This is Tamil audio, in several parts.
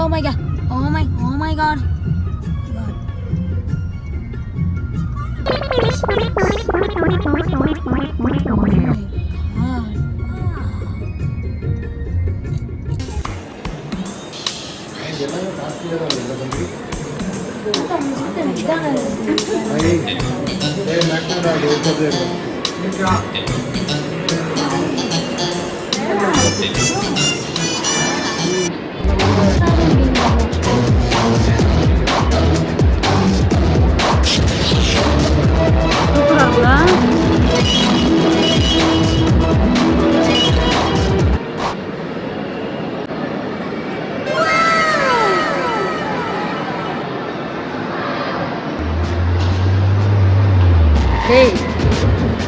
Oh my god. Oh my god.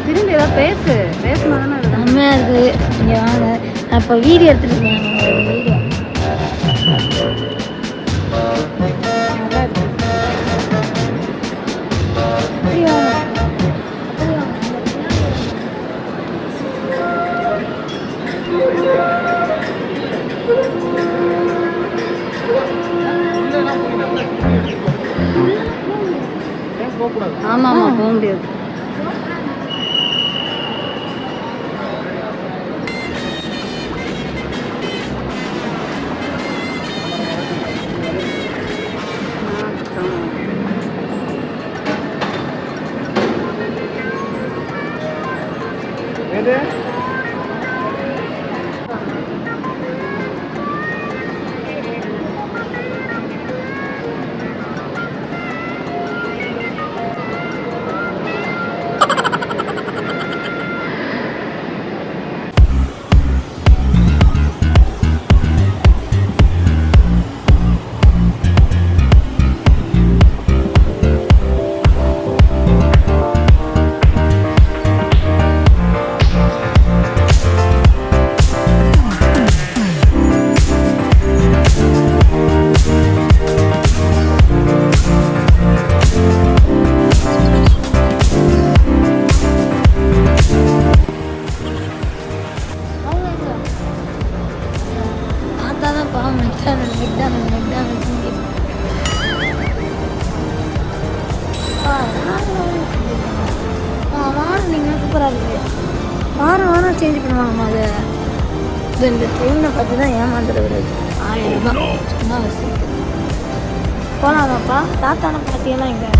திரும்பி ஏதாவது பேசுனா செம்மையா இருக்குது. இங்கே வாங்க, நான் இப்போ வீடியோ எடுத்துட்டு இருக்கேன். வீடியோ ஆமா ஆமா போக முடியாது. வாரம் சேஞ்ச் பண்ணுவாங்கம்மா. அது இந்த ட்ரெயினை பார்த்து தான் ஏமாந்துடக்கூடாது. 1000 ரூபாய் சும்மா வசதி. போகலாமாப்பா? தாத்தான பாட்டியெல்லாம் இங்கே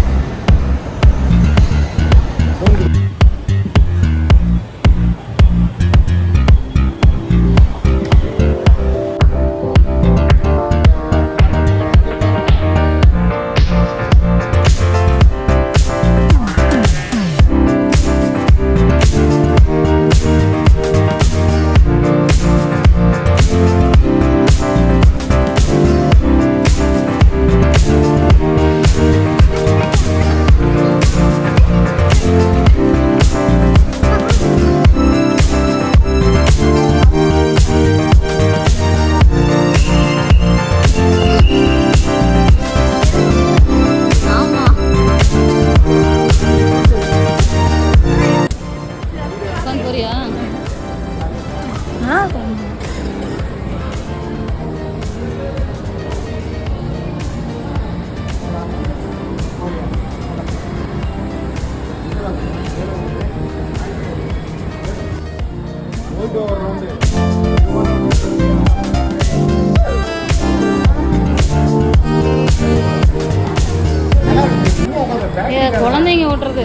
குழந்தைங்க ஓட்டுறது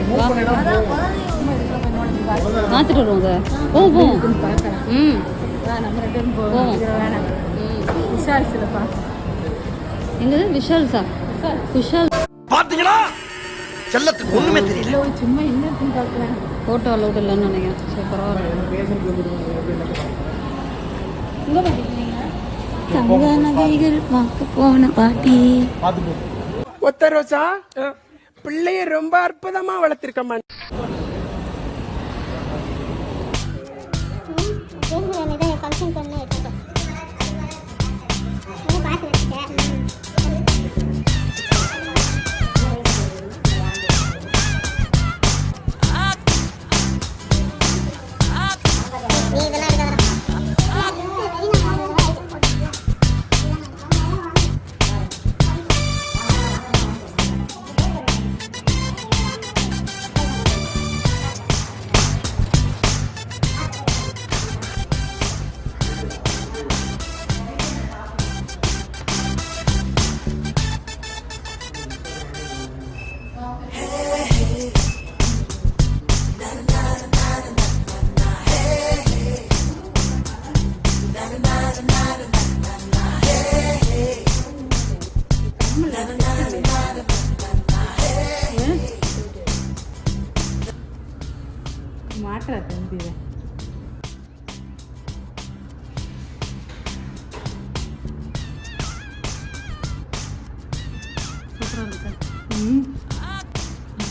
பார்த்துட்டு வருவாங்க. போவோம் எங்கது விஷால் சார் விஷால் பாத்தீங்களா? செல்லத்துக்கு ஒண்ணுமே தெரியல. சும்மா என்ன பார்க்குறேன். ஃபோட்டோ அலௌட் இல்லைன்னு நினைக்கிறேன். சரி பரவாயில்ல. இங்கே பார்த்தீங்க தங்க நகைகள் பார்க்க போன பாட்டி. ஒத்த ரோசா பிள்ளைய ரொம்ப அற்புதமா வளர்த்திருக்கம்மா.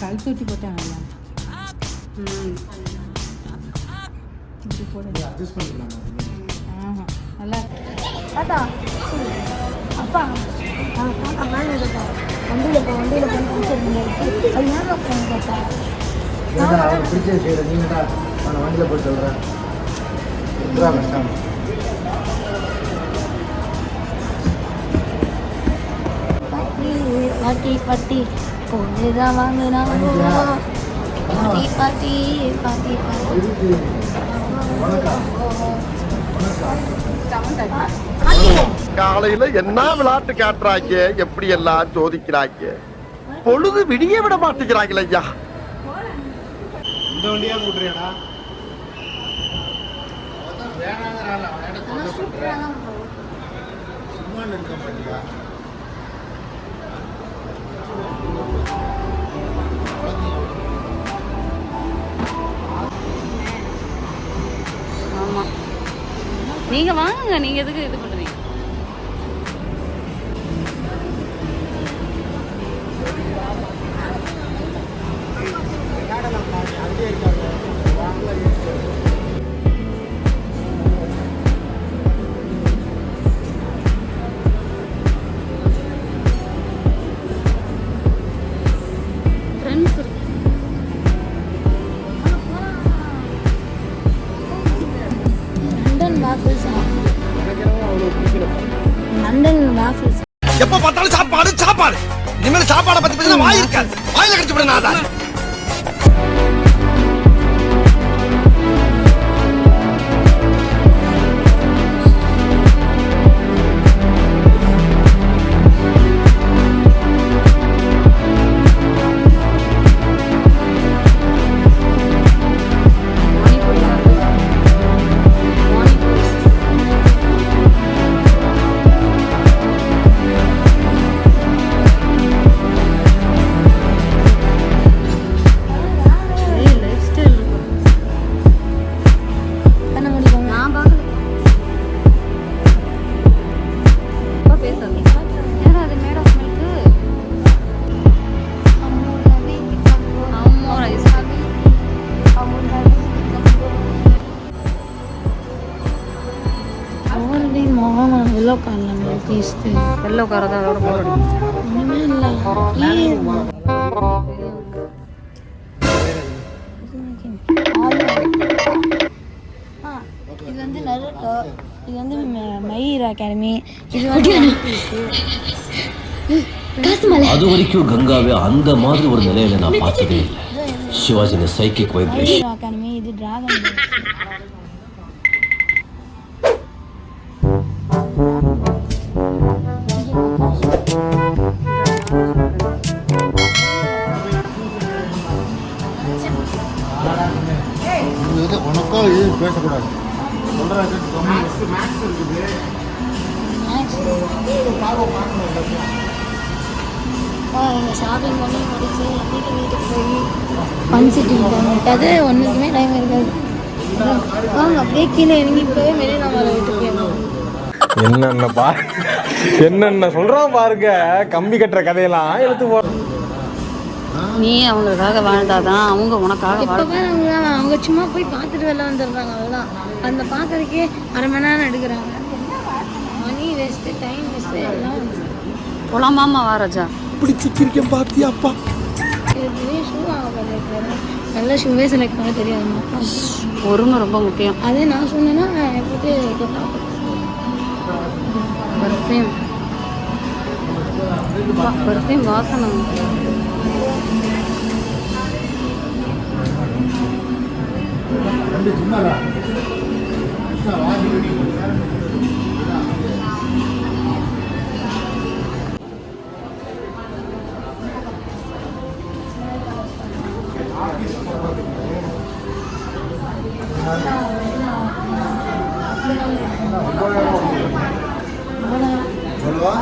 கல் தூக்கி போட்டாங்கல்ல இப்படி போட அட்ஜஸ்ட் பண்ணிக்கலாம். நல்லா தாத்தா அப்பா தாத்தா மேலே இருக்கா வண்டியில் போய் பிடிச்சிருந்தேன் அது ஏன் போகணும் தாத்தா அவருக்கு பிடிச்ச செய்யற நீங்கள் தான் நான் வண்டியில் போய் சொல்கிறேன். கஷ்டம். பாட்டி பாட்டி பொண்ணுதான் வாங்கினாங்க பாட்டி பாட்டி பாட்டி பாட்டி காலையில என்ன விளையாட்டு காட்டுறாங்க, எப்படி எல்லாம் சோதிக்கிறாங்க. பொழுது விடிய விட மாட்டேங்கிறாங்களே ஐயா. இந்த வண்டியா கூட்டுறியாடா? சும்மா இருக்க மாட்டியா? ஆமாம் நீங்கள் வாங்குங்க, நீங்கள் எதுக்கு இது பண்ணுறீங்க? Friends London waffles London waffles எப்ப பார்த்தாலும் சாப்பாடு சாப்பாடு. இனிமேல் சாப்பாடை பத்தி பேசினா வாய் இருக்காது. வாயில கடிச்சு விட நான் தான். லைஃப் ஸ்டைல் பண்ண முடியும் நான் பார்க்கல. அப்பா பேசாது. ஏன்னா அது மேட் ஆஃப் மில்க்கு அம்மோர் ஐஸ் ஆல்ரெடி மாமா yellow colour milk taste yellow காரை தான் அதோட போட ஒன்றுமே இல்லை இது வந்து நருட்டோ, இது வந்து மயிர் அகாடமி, இது வந்து அது வரைக்கும் கங்காவே அந்த மாதிரி ஒரு நிலையில நான் பார்த்ததே இல்லை. சிவாஜின சைக்கிக் வைப்ரேஷன். மயிர் அகாடமி, இது டிராகன் உனக்கோ இது பேசக்கூடாது சொல்கிறாங்க. மேக்ஸ் இருக்குது. ஷாப்பிங் பண்ணி முடிச்சு என்னைக்கு வீட்டுக்கு போய் பஞ்சிட்டு அது ஒன்றுக்குமே டைம் இருக்காது. வாங்க அப்படியே கீழே இறங்கி போய் மெரினா மாலை வீட்டுக்கு போயிடலாம். என்னென்ன சொல்றான் பாருங்க. கம்பி கட்டுற கதையெல்லாம் எடுத்து போ. நீ அவங்களுக்காக வாழ்ந்தாதான் அவங்க உனக்காக வாழ. எப்போ அவங்க சும்மா போய் பார்த்துட்டு வெளில வந்துடுறாங்க. அவ்வளோதான். அந்த பார்க்கறதுக்கே அரை மணி நேரம் எடுக்கிறாங்க. மணி வேஸ்ட்டு, டைம் வேஸ்ட்டு, எல்லாம் போலாமாமா வா ராஜா. இப்படி சிக்கிருக்கேன் பாத்தியாப்பா. ஷூ வாங்க பண்ணிருக்கிறேன். நல்ல ஷூவே செலக்ட் பண்ண தெரியாதுமா. பொறுமை ரொம்ப முக்கியம். அதே நான் சொன்னேன்னா எப்படி பர்ஃப்யூம் பர்ஃப்யூம் வாசனை. ரெண்டு சின்னதா சொல்லுவா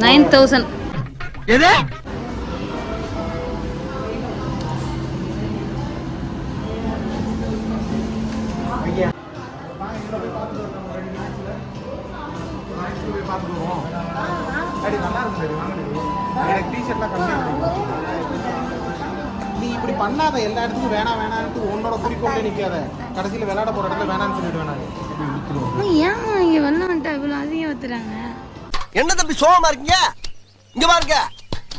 9,000. எது? நல்லா இருக்கும். எனக்கு டிஷர்ட்லாம் கம்மியாக நீ இப்படி பண்ணாத, எல்லா இடத்துக்கும் வேணாம் வேணான்ட்டு உன்னோட குறிக்கோளே நிற்காத. கடைசியில் விளையாட போகிற இடத்துல வேணான்னு சொல்லிட்டு வேணாம். ஏன் இங்கே வெள்ளம் இவ்வளோ அதிகம் ஊற்றுறாங்க? என்ன தம்பி சோகமா இருக்கீங்க? இங்க பாருங்க,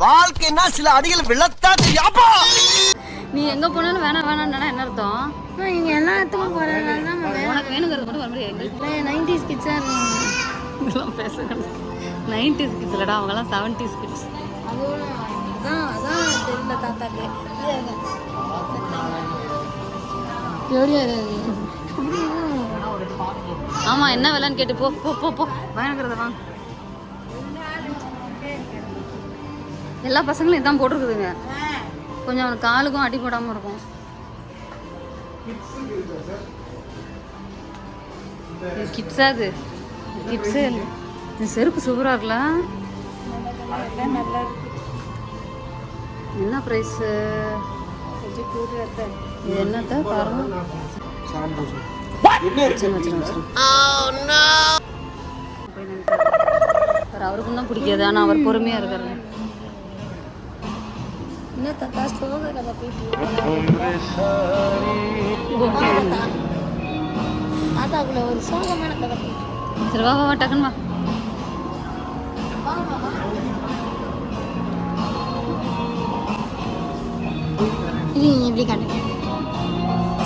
வாழ்க்கைன்னா சில அடிகள் விழத்தா தெரியாப்பா. நீ எங்க போனாலும் வேணாம் வேணாம்னா என்ன அர்த்தம்? இங்கே எல்லா இடத்துக்கும் போகிறதுனால தான் உனக்கு வேணுங்கிறது மட்டும் வர முடியாது. 90s கிட்ஸாக இருக்காங்க. இதெல்லாம் பேசுகிறேன். 90s கிட்ஸ் இல்லடா, அவங்கெல்லாம் 70s கிட்ஸ். அதோட அதான் தெரியல தாத்தாக்கு. ஆமா, என்ன விலைன்னு கேட்டு போ போ போ போ வேணுங்கிறத வாங்க. எல்லா பசங்களும் இதான் போட்டிருக்குதுங்க. கொஞ்சம் அவனுக்கு காலுக்கும் அடி போடாமல் இருக்கும். கிட்ஸா அது? கிட்ஸே இல்லை. இந்த செருப்பு சூப்பராக இருக்குல்ல? என்ன ப்ரைஸு? இது என்னத்த பாருங்க. அவருக்கும் தான் பிடிக்காது, ஆனால் அவர் பொறுமையாக இருக்காரு. என்ன தாத்தா சோக கதை தாத்தாக்குள்ள ஒரு சோகமான கதை. சரி வா வா டக்குன்னு வா. இது எப்படி காட்டுங்க?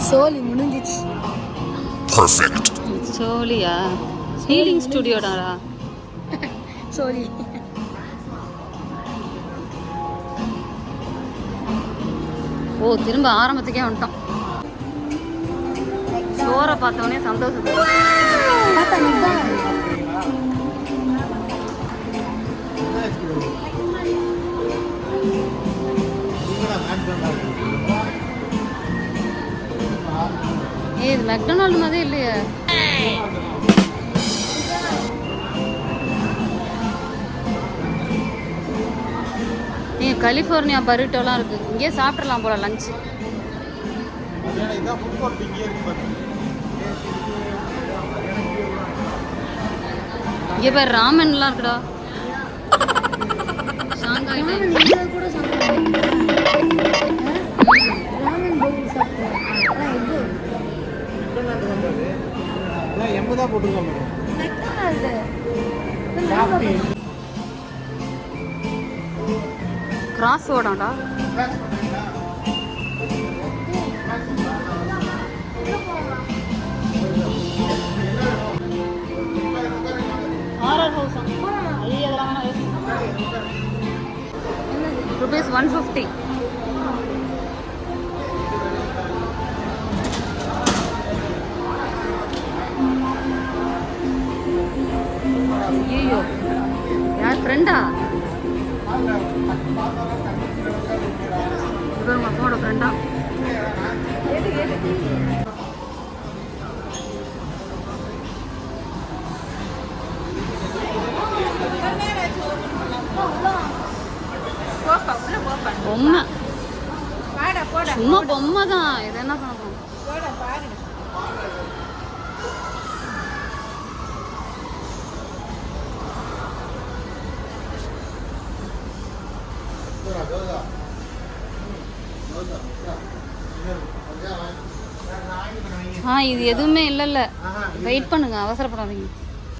சோலி முடிஞ்சிச்சு. சோலியா? ஹீலிங் ஸ்டுடியோடாடா. சோலி ஓ, திரும்ப ஆரம்பத்துக்கே வந்துட்டோம். சோரை பார்த்தோன்னே சந்தோஷம். தாத்தா இது மெக்டொனால்டு மாதிரி இல்லையே. நீங்க கலிஃபோர்னியா பரிட்டோலாம் இருக்கு, இங்கே சாப்பிடலாம் போல லஞ்ச். இங்கே பேர் ராமன்லாம் இருக்குடா. Shanghai time. கூட சாப்பிடுவாங்க. ராமன் பவுல் சாப்பிடுவாங்க. எண்பதா போட்டுருக்கோம். கிராஸ் ஓடாண்டா. Horror house rupees 150. ஐயோ, யார் ஃப்ரெண்டா? இவங்க அப்பாவோட ஃப்ரெண்டா? பொம்மை, சும்மா பொம்மை தான். இது என்ன பண்ண போகும்? இது எதுவுமே இல்லைல்ல. வெயிட் பண்ணுங்க, அவசரப்படாதீங்க.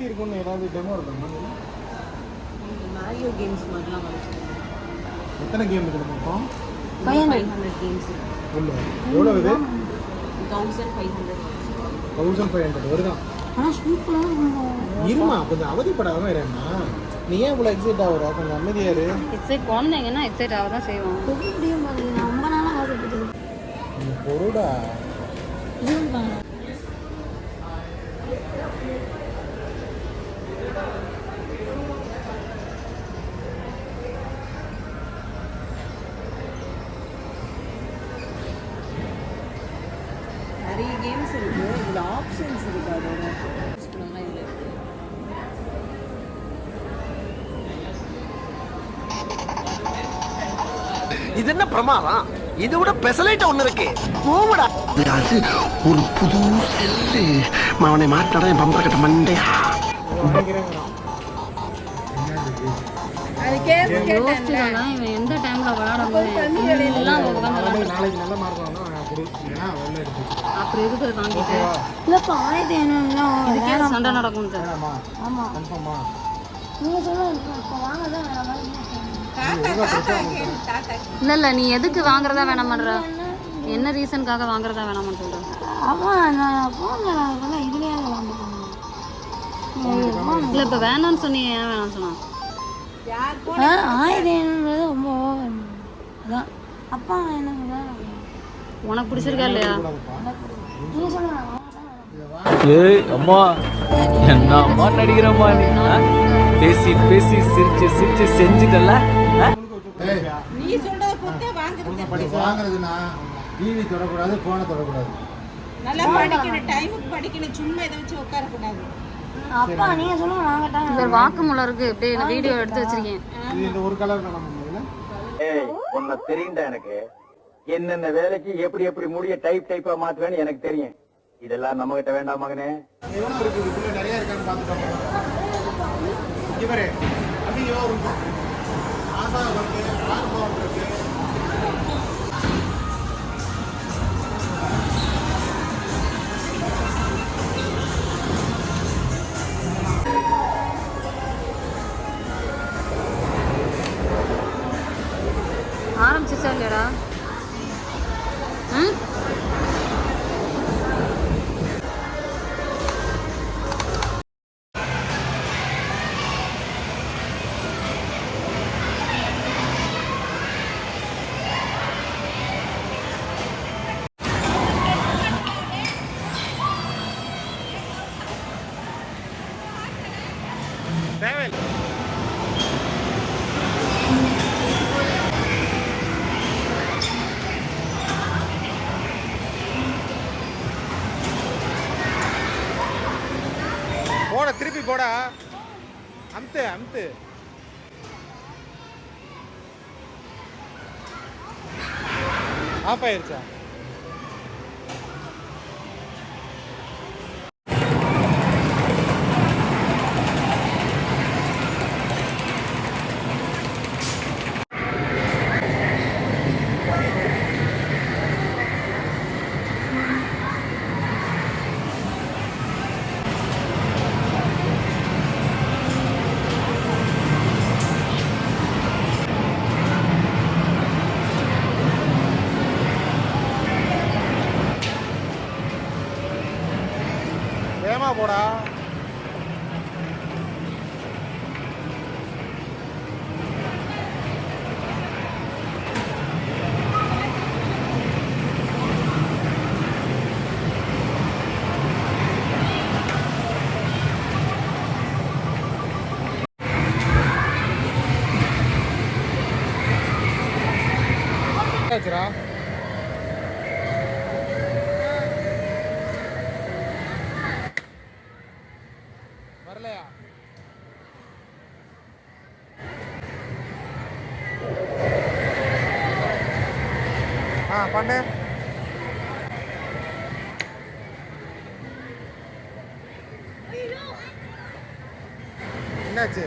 இருக்குன்னு ஏதாவது டெமோ இருக்கா? மாரியோ கேம்ஸ் மாதிரிலாம் வந்துச்சு. எத்தனை கேம் இருக்குது மொத்தம்? 500 கேம்ஸ். எவ்வளோ இது? 1500. 1500 வருதா? ஆனால் சூப்பராக இருக்கும். இருமா, கொஞ்சம் அவதிப்படாம இருமா. நீ ஏன் இவ்வளோ எக்ஸைட் ஆகுற? கொஞ்சம் அமைதியாக இரு. எக்ஸைட் குழந்தைங்கன்னா எக்ஸைட் ஆக தான் செய்வோம். முடியும் பாருங்க, நான் ரொம்ப நாளாக ஆசைப்பட்டது. பொருடா இதுவும் நிறைய கேம்ஸ் இருக்கு, இதில் ஆப்ஷன்ஸ் இருக்கு. அதோட இதில் இருக்கு. இது என்ன பிரமாதம்? இது விட பெசலைட் ஒண்ணு இருக்கு. போவடா. ஒரு புது செல்லு அவனை மாட்டாடா என் பம்பர கட்ட மண்டையா. அது யோசிச்சு தான் இவன் எந்த டைம்ல விளையாடும் போது எல்லாம் உட்காந்து நாளைக்கு நல்ல மார்க் வாங்கினா கொடு, இல்லைன்னா வெளில எடுத்து அப்புறம் எதுக்கு அதை வாங்கிட்டு இல்லைப்பா 1500 இதுக்கே சண்டை நடக்கும் சார். வேணாமா? ஆமாம் கன்ஃபார்மா? நீங்கள் சொல்லுங்கள் இப்போ வாங்க தான் வேணாம் இல்ல நீ எதுக்கு வாங்குறதா வேணாமன்ற, என்ன ரீசனுக்காக வாங்குறதா வேணாமான்னு சொல்றேன். ஆமாம் நான் ஃபோனில் நான் சொன்னேன் இதுலேயே வாங்கிக்கோங்க. இல்ல இப்ப வேணாம்னு சொன்னீங்க, ஏன் வேணாம்னு சொன்னா? 1500 ரொம்ப ஓவர். அதான் அப்பா என்ன சொல்கிறாங்க, உனக்கு பிடிச்சிருக்கா இல்லையா? நீங்கள் சொல்லுங்கள். ஏய் அம்மா, என்ன அம்மா நடிக்கிறம்மா நீ? பேசி பேசி சிரிச்சு சிரிச்சு செஞ்சுட்டல. வாங்குறதுன்னா டிவி தொடக்கூடாது, போனை தொடக்கூடாது. நல்லா படிக்கணும், டைமுக்கு படிக்கணும், சும்மா இதை வச்சு உட்காரக்கூடாது. அப்பா நீங்கள் சொல்லுங்கள் வாங்கட்டாங்க. இவர் வாக்குமூலம் இருக்கு, இப்படியே நான் வீடியோ எடுத்து வச்சிருக்கேன். இது இந்த ஒரு கலர் நம்ம ஏய் உன்னை தெரியும்டா எனக்கு. என்னென்ன வேலைக்கு எப்படி எப்படி முடிய டைப்பா மாத்துவேன்னு எனக்கு தெரியும். இதெல்லாம் நம்ம கிட்ட வேண்டாம் மகனே. எவ்வளோ இருக்குது இதுக்குள்ள நிறைய இருக்கான்னு பார்த்துட்டோம். இவரே அப்படியோ ஒரு ஆசா இருக்கு, ஆர்வம் இருக்கு. ஆரம்பிச்சிச்சா இல்லையாடா? ம் போட திருப்பி போடா, அமுத்து அமுத்து. ஆஃப் ஆயிருச்சா? வேகமா போடா. ஆச்சுடா. வரலையா? பண்ணு. என்னாச்சு?